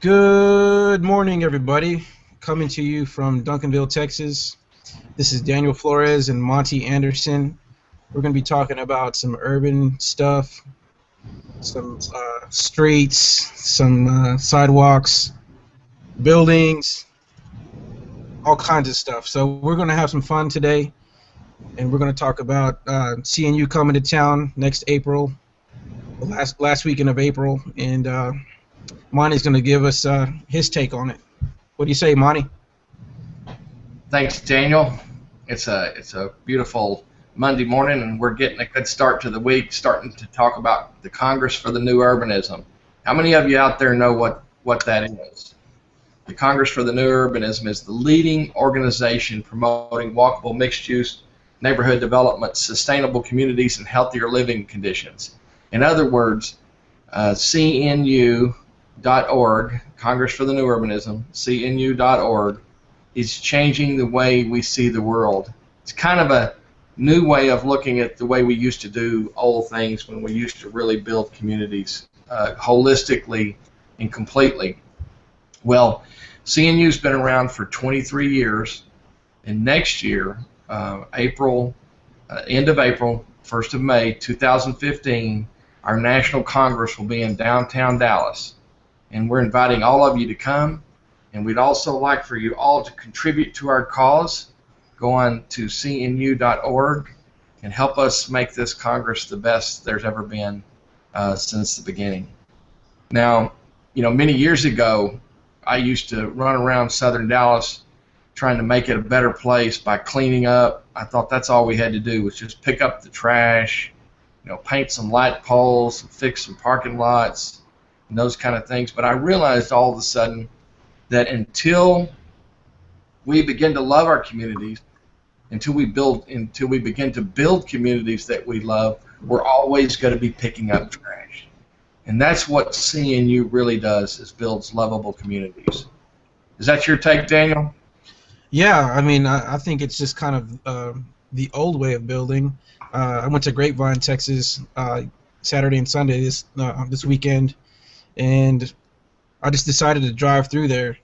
Good morning, everybody. Coming to you from Duncanville, Texas. This is Daniel Flores and Monte Anderson. We're going to be talking about some urban stuff, some streets, some sidewalks, buildings, all kinds of stuff. So we're going to have some fun today, and we're going to talk about CNU coming to town next April, the last weekend of April, and Monty's going to give us his take on it. What do you say, Monty? Thanks, Daniel. It's a beautiful Monday morning, and we're getting a good start to the week, starting to talk about the Congress for the New Urbanism. How many of you out there know what that is? The Congress for the New Urbanism is the leading organization promoting walkable, mixed-use neighborhood development, sustainable communities, and healthier living conditions. In other words, CNU.org, Congress for the New Urbanism, CNU.org, is changing the way we see the world. It's kind of a new way of looking at the way we used to do old things when we used to really build communities holistically and completely. Well, CNU's been around for 23 years, and next year, April, end of April, 1st of May, 2015, our National Congress will be in downtown Dallas, and we're inviting all of you to come. And we'd also like for you all to contribute to our cause. Go on to cnu.org and help us make this Congress the best there's ever been since the beginning. Now, many years ago, I used to run around southern Dallas trying to make it a better place by cleaning up. I thought that's all we had to do was just pick up the trash, paint some light poles, fix some parking lots, and those kind of things. But I realized all of a sudden that until we begin to love our communities, until we begin to build communities that we love, we're always going to be picking up trash. And that's what CNU really does, is builds lovable communities. Is that your take, Daniel? Yeah, I mean, I think it's just kind of the old way of building. I went to Grapevine, Texas, Saturday and Sunday this weekend, and I just decided to drive through there,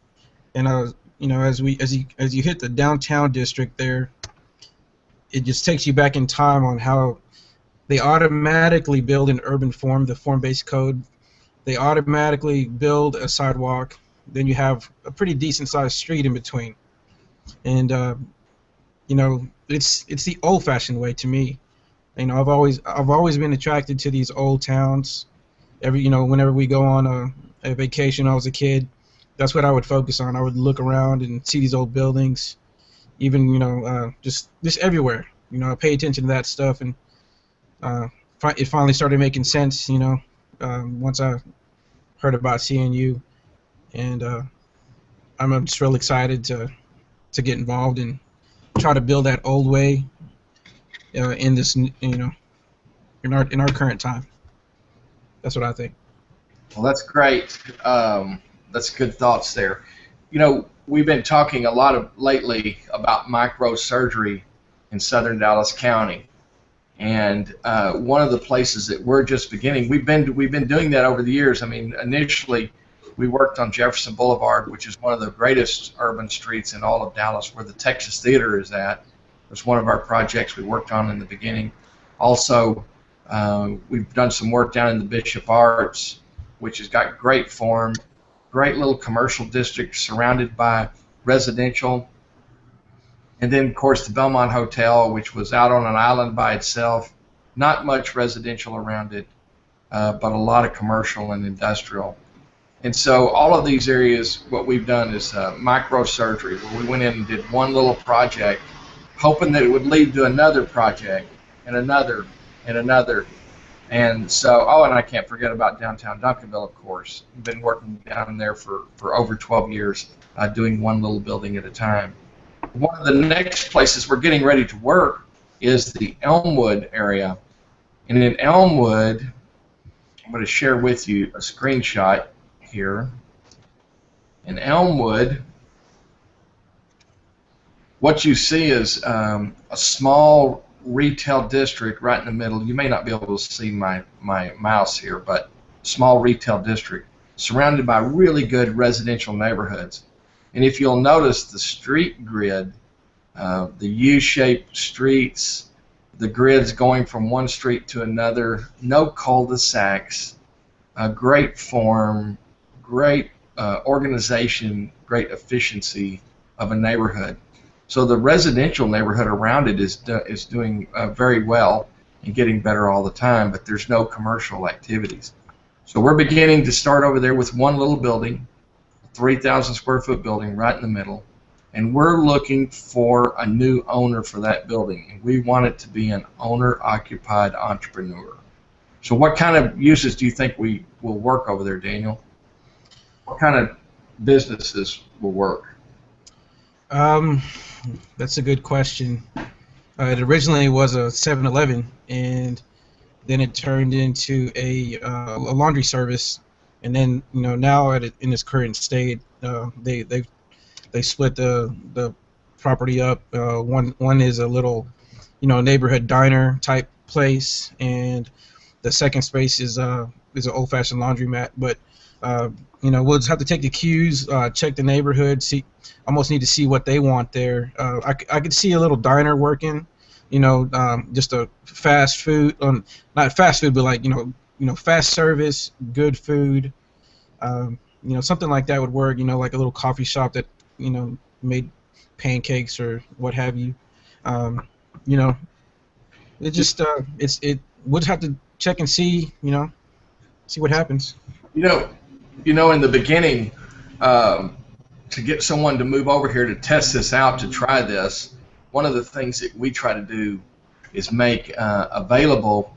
and I was, as you hit the downtown district there, it just takes you back in time on how they automatically build an urban form, the form-based code. They automatically build a sidewalk. Then you have a pretty decent-sized street in between, and it's the old-fashioned way to me. I've always been attracted to these old towns. Whenever we go on a vacation when I was a kid, that's what I would focus on. I would look around and see these old buildings, even just everywhere. I pay attention to that stuff, and it finally started making sense. Once I heard about CNU, and I'm just real excited to get involved and try to build that old way in this in our current time. That's what I think. Well, that's great. That's good thoughts there. We've been talking a lot lately about microsurgery in southern Dallas County, and one of the places that we're just beginning, we've been doing that over the years. I mean, initially we worked on Jefferson Boulevard, which is one of the greatest urban streets in all of Dallas, where the Texas Theater is at. It was one of our projects we worked on in the beginning. Also, we've done some work down in the Bishop Arts, which has got great form, great little commercial district surrounded by residential. And then, of course, the Belmont Hotel, which was out on an island by itself, not much residential around it, but a lot of commercial and industrial. And so all of these areas, what we've done is microsurgery, where we went in and did one little project, hoping that it would lead to another project and another and another. And so, and I can't forget about downtown Duncanville, of course. We've been working down there for over 12 years, doing one little building at a time. One of the next places we're getting ready to work is the Elmwood area. And in Elmwood, I'm going to share with you a screenshot here. In Elmwood, what you see is a small retail district right in the middle. You may not be able to see my mouse here, but small retail district surrounded by really good residential neighborhoods. And if you'll notice the street grid, the U-shaped streets, the grids going from one street to another, no cul-de-sacs, great form, great organization, great efficiency of a neighborhood. So the residential neighborhood around it is doing very well and getting better all the time, but there's no commercial activities. So we're beginning to start over there with one little building, a 3,000 square foot building right in the middle, and we're looking for a new owner for that building, and we want it to be an owner-occupied entrepreneur. So what kind of uses do you think we will work over there, Daniel? What kind of businesses will work? That's a good question. It originally was a 7-Eleven, and then it turned into a laundry service, and then now in its current state, they split the property up. One is a little neighborhood diner type place, and the second space is an old-fashioned laundromat. But we'll just have to take the cues, check the neighborhood, see. Almost need to see what they want there. I could see a little diner working, just a fast food, not fast food, but like fast service, good food, something like that would work. Like a little coffee shop that made pancakes or what have you. It just we'll just have to check and see what happens. In the beginning. To get someone to move over here to test this out, to try this, one of the things that we try to do is make available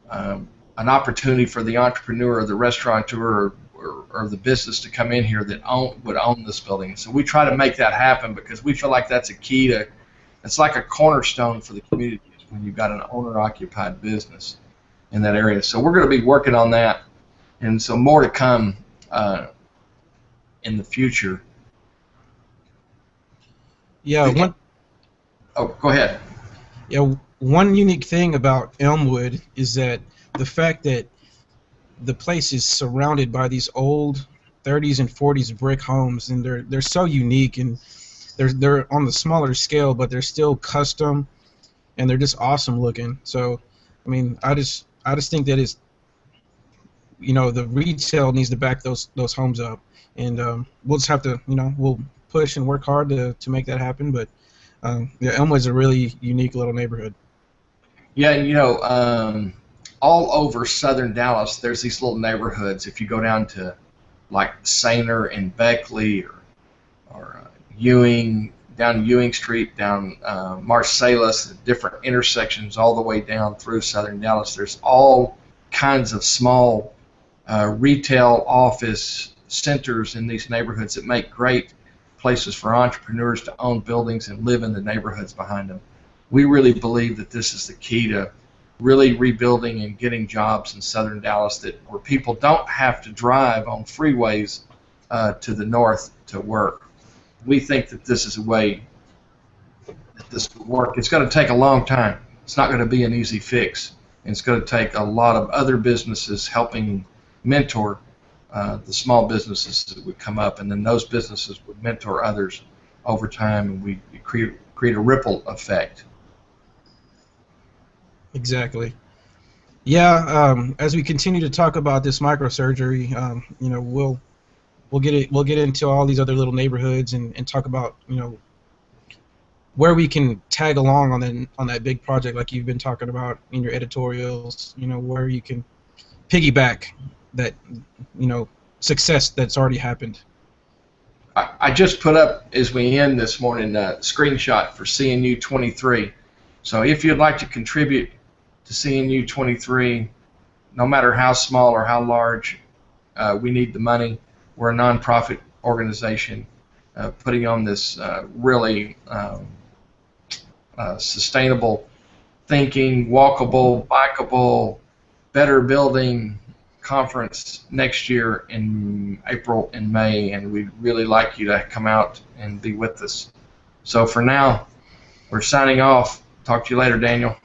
an opportunity for the entrepreneur or the restaurateur or the business to come in here that would own this building. So we try to make that happen because we feel like that's a key to, it's like a cornerstone for the community when you've got an owner-occupied business in that area. So we're going to be working on that, and so more to come in the future. Yeah. Go ahead. Yeah, one unique thing about Elmwood is that the fact that the place is surrounded by these old 30s and 40s brick homes, and they're so unique, and they're on the smaller scale, but they're still custom, and they're just awesome looking. So, I mean, I just think that it's the retail needs to back those homes up, and we'll just have to we'll push and work hard to make that happen. But Elmwood's a really unique little neighborhood. Yeah, all over southern Dallas, there's these little neighborhoods. If you go down to like Sainer and Beckley or Ewing, down Ewing Street, down Marsalis, different intersections all the way down through southern Dallas, there's all kinds of small retail office centers in these neighborhoods that make great places for entrepreneurs to own buildings and live in the neighborhoods behind them. We really believe that this is the key to really rebuilding and getting jobs in southern Dallas, where people don't have to drive on freeways to the north to work. We think that this is a way that this will work. It's going to take a long time. It's not going to be an easy fix. And it's going to take a lot of other businesses helping mentor the small businesses that would come up, and then those businesses would mentor others over time, and we create a ripple effect. Exactly. Yeah. As we continue to talk about this microsurgery, we'll get into all these other little neighborhoods and talk about where we can tag along on that big project like you've been talking about in your editorials. Where you can piggyback that success that's already happened. I just put up, as we end this morning, a screenshot for CNU 23. So if you'd like to contribute to CNU 23, no matter how small or how large, we need the money. We're a nonprofit organization putting on this really sustainable thinking, walkable, bikeable, better building conference next year in April and May, and we'd really like you to come out and be with us. So for now, we're signing off. Talk to you later, Daniel.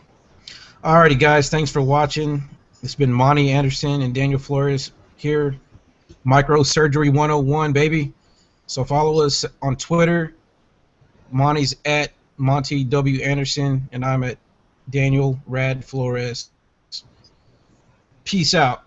Alrighty, guys. Thanks for watching. It's been Monte Anderson and Daniel Flores here Microsurgery 101, baby. So follow us on Twitter. Monty's at Monte W. Anderson, and I'm at Daniel Rad Flores. Peace out.